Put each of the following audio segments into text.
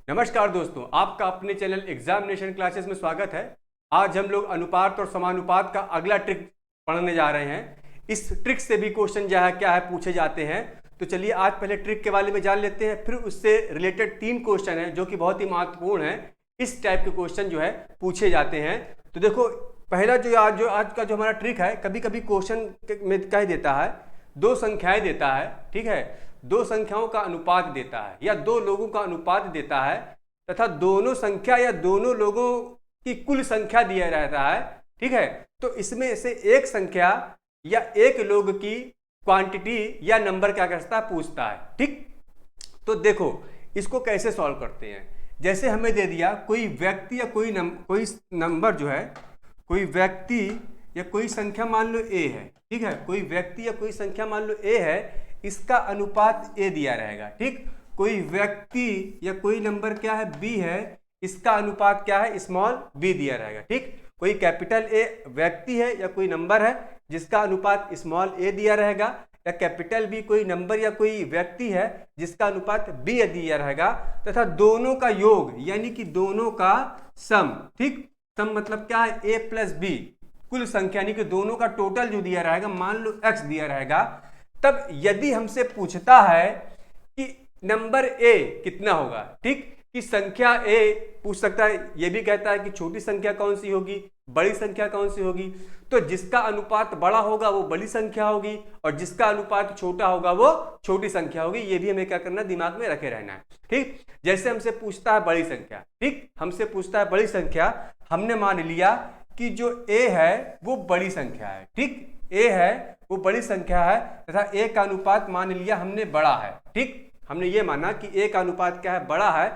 नमस्कार दोस्तों, आपका अपने चैनल एग्जामिनेशन क्लासेस में स्वागत है। आज हम लोग अनुपात और समानुपात का अगला ट्रिक पढ़ने जा रहे हैं। इस ट्रिक से भी क्वेश्चन जो है क्या है पूछे जाते हैं। तो चलिए आज पहले ट्रिक के बारे में जान लेते हैं, फिर उससे रिलेटेड 3 क्वेश्चन हैं जो कि बहुत ही महत्वपूर्ण हैं। इस टाइप के क्वेश्चन जो है पूछे जाते हैं। तो देखो, पहला जो आज का जो हमारा ट्रिक है, कभी कभी क्वेश्चन में कह देता है 2 संख्याएं देता है, ठीक है, 2 संख्याओं का अनुपात देता है या 2 लोगों का अनुपात देता है तथा दोनों संख्या या दोनों लोगों की कुल संख्या दिया रहता है, ठीक है। तो इसमें से एक संख्या या एक लोग की क्वांटिटी या नंबर क्या करता है, पूछता है, ठीक। तो देखो इसको कैसे सॉल्व करते हैं। जैसे हमें दे दिया कोई व्यक्ति या कोई नंबर जो है, कोई व्यक्ति या कोई संख्या मान लो a है, ठीक है। कोई व्यक्ति या कोई संख्या मान लो a है, इसका अनुपात a दिया रहेगा, ठीक। कोई व्यक्ति या कोई नंबर क्या है b है, इसका अनुपात क्या है, स्मॉल b दिया रहेगा, ठीक। कोई कैपिटल A व्यक्ति है या कोई नंबर है जिसका अनुपात स्मॉल a दिया रहेगा, या कैपिटल B कोई नंबर या कोई व्यक्ति है जिसका अनुपात b दिया रहेगा, तथा दोनों का योग यानी कि दोनों का सम, ठीक। सम मतलब क्या है, a प्लस b, कुल संख्या यानी कि दोनों का टोटल जो दिया रहेगा, मान लो x दिया रहेगा। तब यदि हमसे पूछता है कि नंबर a कितना होगा, ठीक, कि संख्या a पूछ सकता है, यह भी कहता है कि छोटी संख्या कौन सी होगी, बड़ी संख्या कौन सी होगी। तो जिसका अनुपात बड़ा होगा वो बड़ी संख्या होगी और जिसका अनुपात छोटा होगा वो छोटी संख्या होगी। ये भी हमें क्या करना है, दिमाग में रखे रहना है, ठीक। जैसे हमसे पूछता है बड़ी संख्या, ठीक, हमसे पूछता है बड़ी संख्या, हमने मान लिया कि जो a है वो बड़ी संख्या है, ठीक, a है वो बड़ी संख्या है तथा a का अनुपात मान लिया हमने बड़ा है, ठीक। हमने ये माना कि a का अनुपात क्या है, बड़ा है।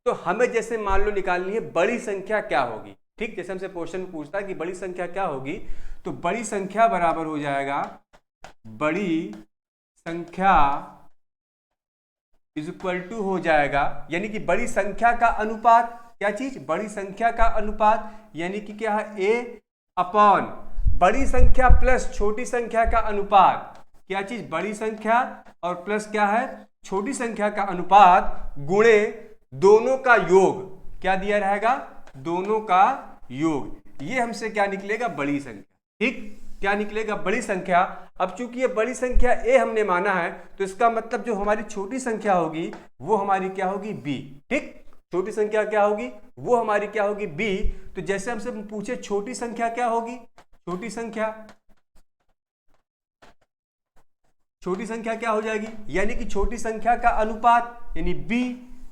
तो हमें जैसे मान लो निकालनी है बड़ी संख्या क्या होगी, ठीक। जैसे हमसे क्वेश्चन में पूछता है कि बड़ी संख्या क्या होगी, तो बड़ी संख्या बराबर हो जाएगा बड़ी संख्या इज इक्वल टू हो जाएगा, यानी कि बड़ी संख्या का अनुपात, क्या चीज, बड़ी संख्या का अनुपात, यानी कि क्या है, a अपॉन बड़ी संख्या प्लस छोटी संख्या का अनुपात, क्या चीज, बड़ी संख्या और प्लस क्या है, छोटी संख्या का अनुपात, गुणे दोनों का योग, क्या दिया रहेगा, दोनों का योग। ये हमसे क्या निकलेगा, बड़ी संख्या, ठीक, क्या निकलेगा, बड़ी संख्या। अब चूंकि ये बड़ी संख्या a हमने माना है, तो इसका मतलब जो हमारी छोटी संख्या होगी वो हमारी क्या होगी, b, ठीक। छोटी संख्या क्या होगी, वो हमारी क्या होगी, b। तो जैसे हमसे पूछे छोटी संख्या क्या होगी, छोटी संख्या क्या हो जाएगी, यानी कि छोटी संख्या का अनुपात यानी b,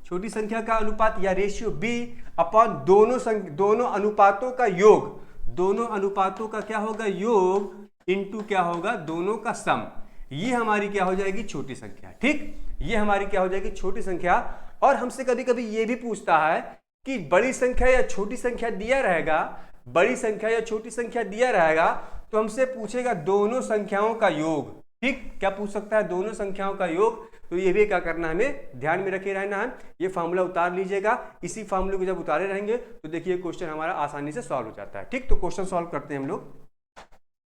छोटी संख्या का अनुपात या रेशियो b अपॉन दोनों अनुपातों का योग, दोनों अनुपातों का क्या होगा, योग इनटू क्या होगा, दोनों का सम। ये हमारी क्या हो जाएगी, छोटी संख्या, ठीक। ये हमारी क्या हो जाएगी, छोटी संख्या। और हमसे कभी कभी ये भी पूछता है कि बड़ी संख्या या छोटी संख्या दिया रहेगा, बड़ी संख्या या छोटी संख्या दिया रहेगा, तो हमसे पूछेगा दोनों संख्याओं का योग, ठीक। क्या पूछ सकता है, दोनों संख्याओं का योग। तो ये भी क्या करना है, हमें ध्यान में रखे रहना है। ये फार्मूला उतार लीजिएगा, इसी फार्मूले को जब उतारे रहेंगे तो देखिए क्वेश्चन हमारा आसानी से सॉल्व हो जाता है, ठीक। तो क्वेश्चन सॉल्व करते हैं हम लोग।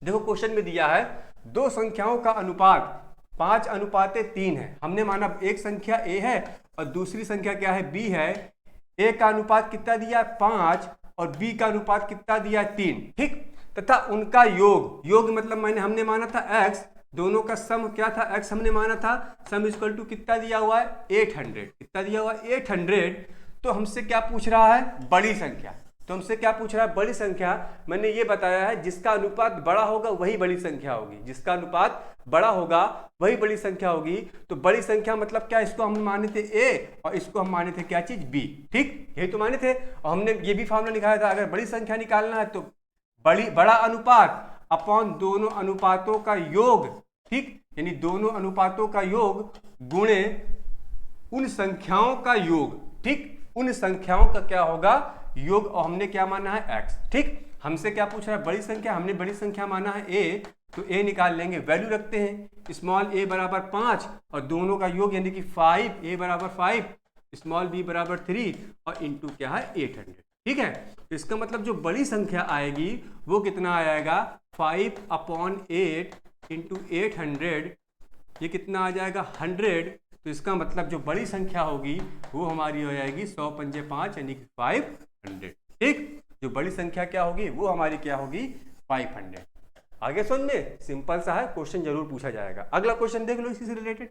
देखो क्वेश्चन में दिया है 2 संख्याओं का अनुपात 5:3 है। हमने माना एक संख्या a है और दूसरी संख्या क्या है, b है। a का अनुपात कितना दिया है, 5, और b का अनुपात कितना दिया है, 3, ठीक। तथा उनका योग मतलब हमने माना था x, दोनों का सम क्या था, x हमने माना था। सम इक्वल टू कितना दिया हुआ है, 800, कितना दिया हुआ है, 800। तो हमसे क्या पूछ रहा है, बड़ी संख्या। तो हमसे क्या पूछ रहा है, बड़ी संख्या। मैंने ये बताया है जिसका अनुपात बड़ा होगा वही बड़ी संख्या होगी, जिसका अनुपात बड़ा होगा वही बड़ी संख्या होगी। तो बड़ी संख्या मतलब क्या, इसको हम माने थे a और इसको हम माने थे क्या चीज, b, ठीक, यही तो माने थे। और हमने ये भी फार्मूला निकाला था, अगर बड़ी संख्या निकालना है तो बड़ा अनुपात अपॉन दोनों अनुपातों का योग, ठीक, यानी दोनों अनुपातों का योग गुणे उन संख्याओं का योग, ठीक, उन संख्याओं का क्या होगा, योग। और हमने क्या माना है, x, ठीक। हमसे क्या पूछ रहा है, बड़ी संख्या, हमने बड़ी संख्या माना है a, तो a निकाल लेंगे, वैल्यू रखते हैं, स्मॉल a बराबर 5 और दोनों का योग यानी कि 5, a बराबर 5, स्मॉल b बराबर 3 और इंटू क्या है, 800, ठीक है। तो इसका मतलब जो बड़ी संख्या आएगी वो कितना आएगा, 5/8 इंटू 800, ये कितना आ जाएगा, 100। तो इसका मतलब जो बड़ी संख्या होगी वो हमारी हो जाएगी 100 पंजे 5 यानी कि 500। ठीक, जो बड़ी संख्या क्या होगी वो हमारी क्या होगी 500। आगे समझे, सिंपल सा है, क्वेश्चन जरूर पूछा जाएगा। अगला क्वेश्चन देख लो इसी से रिलेटेड।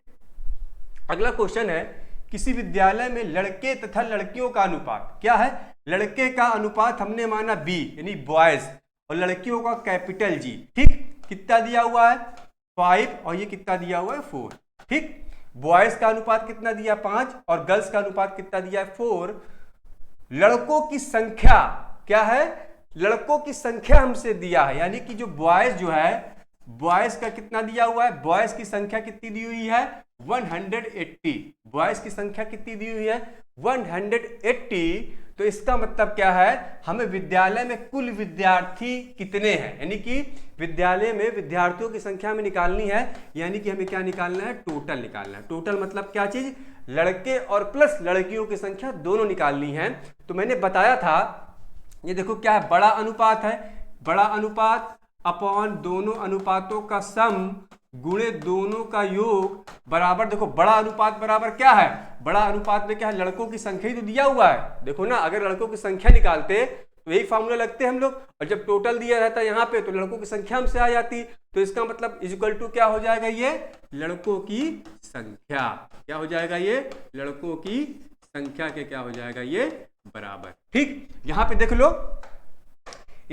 अगला क्वेश्चन है, किसी विद्यालय में लड़के तथा लड़कियों का अनुपात क्या है। लड़के का अनुपात हमने माना बी यानी बॉयज, और लड़कियों का कैपिटल जी। ठीक, कितना दिया हुआ है 5 और ये कितना दिया हुआ है 4। ठीक, बॉयज का अनुपात कितना दिया 5 और गर्ल्स का अनुपात कितना दिया है 4। लड़कों की संख्या क्या है, लड़कों की संख्या हमसे दिया है, यानी कि जो बॉयज जो है, बॉयज का कितना दिया हुआ है, बॉयज की संख्या कितनी दी हुई है 180। बॉयज की संख्या कितनी दी हुई है 180। तो इसका मतलब क्या है, हमें विद्यालय में कुल विद्यार्थी कितने हैं, यानी कि विद्यालय में विद्यार्थियों की संख्या हमें निकालनी है, यानी कि हमें क्या निकालना है, टोटल निकालना है। टोटल मतलब क्या चीज, लड़के और प्लस लड़कियों की संख्या दोनों निकालनी है। तो मैंने बताया था, ये देखो क्या है, बड़ा अनुपात है, बड़ा अनुपात अपॉन दोनों अनुपातों का सम गुणे दोनों का योग बराबर, देखो बड़ा अनुपात बराबर क्या है, बड़ा अनुपात में क्या है, लड़कों की संख्या ही तो दिया हुआ है। देखो ना, अगर लड़कों की संख्या निकालते तो यही फॉर्मूला लगते हम लोग, और जब टोटल दिया रहता यहाँ पे तो लड़कों की संख्या हमसे आ जाती। तो इसका मतलब इक्वल टू क्या हो जाएगा, ये लड़कों की संख्या क्या हो जाएगा, ये लड़कों की संख्या के क्या हो जाएगा, ये बराबर। ठीक, यहां पे देख लो,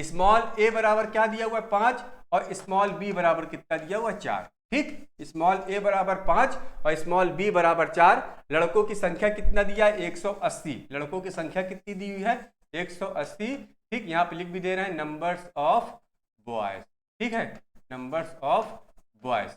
स्मॉल ए बराबर क्या दिया हुआ है 5 और स्मॉल बी बराबर कितना दिया हुआ है 4। ठीक, स्मॉल ए बराबर 5 और स्मॉल बी बराबर 4। लड़कों की संख्या कितना दिया है 180, लड़कों की संख्या कितनी दी हुई है 180। ठीक, यहाँ पे लिख भी दे रहे हैं नंबर्स ऑफ बॉयज। ठीक है, नंबर्स ऑफ बॉयज।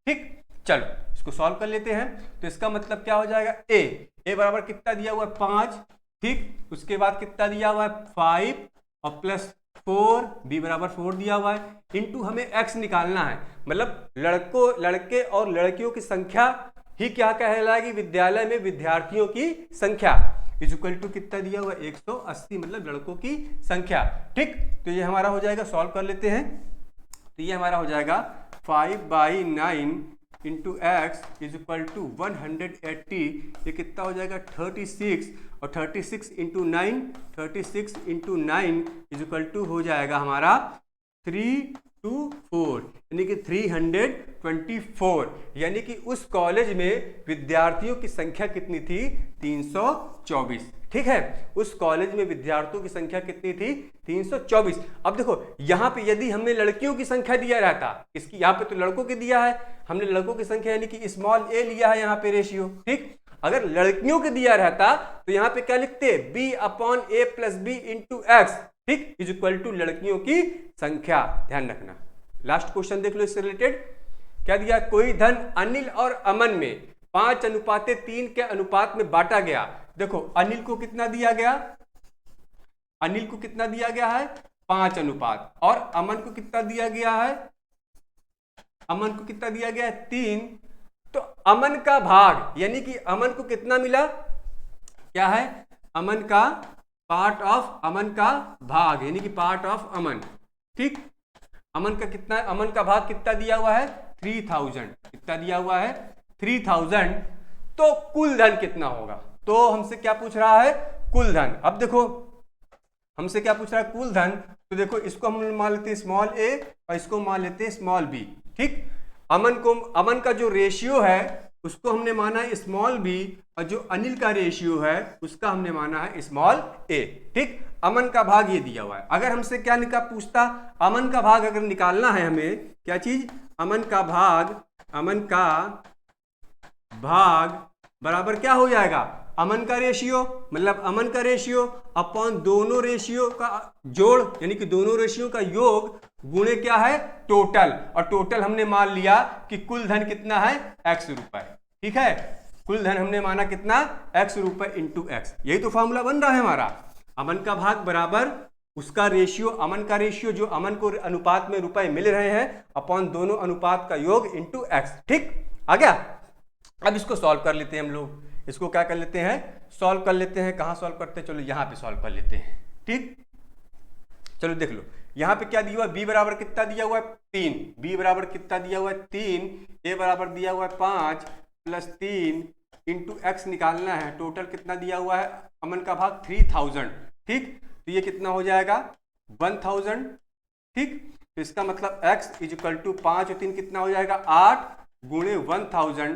ठीक, चलो इसको सॉल्व कर लेते हैं। तो इसका मतलब क्या हो जाएगा, ए बराबर कितना दिया हुआ है 5। ठीक, उसके बाद कितना दिया हुआ है 5 और प्लस 4, बी बराबर 4 दिया हुआ है, इनटू हमें एक्स निकालना है, मतलब लड़के और लड़कियों की संख्या ही क्या कहलाएगी, विद्यालय में विद्यार्थियों की संख्या इज इक्वल टू कितना दिया हुआ 180, मतलब लड़कों की संख्या। ठीक, तो ये हमारा हो जाएगा, सॉल्व कर लेते हैं। तो ये हमारा हो जाएगा 5/9 into x is equal to 180। ये कितना हो जाएगा 36, और 36 into 9, 36 into 9 is equal to हो जाएगा हमारा 324, यानी कि 324। यानी कि उस कॉलेज में विद्यार्थियों की संख्या कितनी थी 324। ठीक है, उस कॉलेज में विद्यार्थियों की संख्या कितनी थी 324। अब देखो यहाँ पे यदि हमने लड़कियों की संख्या दिया रहता, इसकी यहाँ पे तो लड़कों की दिया है, हमने लड़कों की संख्या यानी कि स्मॉल ए लिया है यहाँ पे रेशियो। ठीक, अगर लड़कियों के दिया रहता तो यहाँ पे क्या लिखते, b upon a plus b into x. ठीक, इज इक्वल टू लड़कियों की संख्या। ध्यान रखना, लास्ट क्वेश्चन देख लो इससे रिलेटेड। क्या दिया, कोई धन अनिल और अमन में 5:3 के अनुपात में बांटा गया। देखो अनिल को कितना दिया गया, अनिल को कितना दिया गया है 5 अनुपात, और अमन को कितना दिया गया है, अमन को कितना दिया गया है 3। तो अमन का भाग यानी कि अमन को कितना मिला, क्या है अमन का पार्ट ऑफ, अमन का भाग यानी कि पार्ट ऑफ अमन। ठीक, अमन का कितना, अमन का भाग कितना दिया हुआ है 3000, कितना दिया हुआ है 3000। तो कुल धन कितना होगा, तो हमसे क्या पूछ रहा है कुल धन। अब देखो हमसे क्या पूछ रहा है कुल धन, तो देखो इसको हम मान लेते हैं स्मॉल ए और इसको मान लेते हैं स्मॉल बी। ठीक, अमन का जो रेशियो है उसको हमने माना है स्मॉल बी, और जो अनिल का रेशियो है उसका हमने माना है स्मॉल ए। ठीक, अमन का भाग ये दिया हुआ है। अगर हमसे क्या पूछता, अमन का भाग अगर निकालना है हमें, क्या चीज, अमन का भाग बराबर क्या हो जाएगा, अमन का रेशियो, मतलब अमन का रेशियो अपॉन दोनों रेशियो का जोड़, यानी कि दोनों रेशियो का योग गुणे क्या है टोटल, और टोटल हमने मान लिया कि कुल धन कितना है x रुपए। ठीक है, कुल धन हमने माना कितना x रुपए इंटू एक्स। यही तो फॉर्मूला बन रहा है हमारा, अमन का भाग बराबर उसका रेशियो, अमन का रेशियो जो अमन को अनुपात में रुपए मिल रहे हैं अपॉन दोनों अनुपात का योग इंटू एक्स। ठीक, आ गया। अब इसको सॉल्व कर लेते हैं हम लोग, इसको क्या कर लेते हैं सॉल्व कर लेते हैं। कहाँ सॉल्व करते हैं, चलो यहाँ पे सॉल्व कर लेते हैं। ठीक, चलो देख लो यहाँ पे क्या दिया हुआ है, b बराबर कितना दिया हुआ है 3, b बराबर कितना दिया हुआ है 3, a बराबर दिया हुआ है 5 +3 इंटू एक्स निकालना है। टोटल कितना दिया हुआ है अमन का भाग 3000, ठीक। तो ये कितना हो जाएगा 1000, ठीक। तो इसका मतलब x इजिकल टू 5 और 3 कितना हो जाएगा 8 गुणे 1000,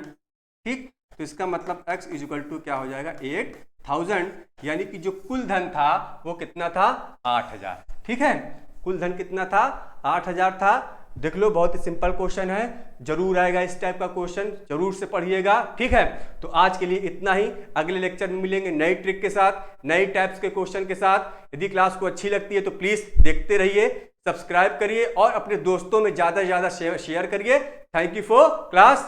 ठीक। तो इसका मतलब x इजिकल टू क्या हो जाएगा 8000, यानी कि जो कुल धन था वो कितना था 8000, ठीक है। कुल धन कितना था 8000 था। देख लो बहुत ही सिंपल क्वेश्चन है, जरूर आएगा इस टाइप का क्वेश्चन, जरूर से पढ़िएगा, ठीक है। तो आज के लिए इतना ही, अगले लेक्चर में मिलेंगे नई ट्रिक के साथ, नई टाइप्स के क्वेश्चन के साथ। यदि क्लास को अच्छी लगती है तो प्लीज देखते रहिए, सब्सक्राइब करिए और अपने दोस्तों में ज्यादा से ज्यादा शेयर करिए। Thank you for class.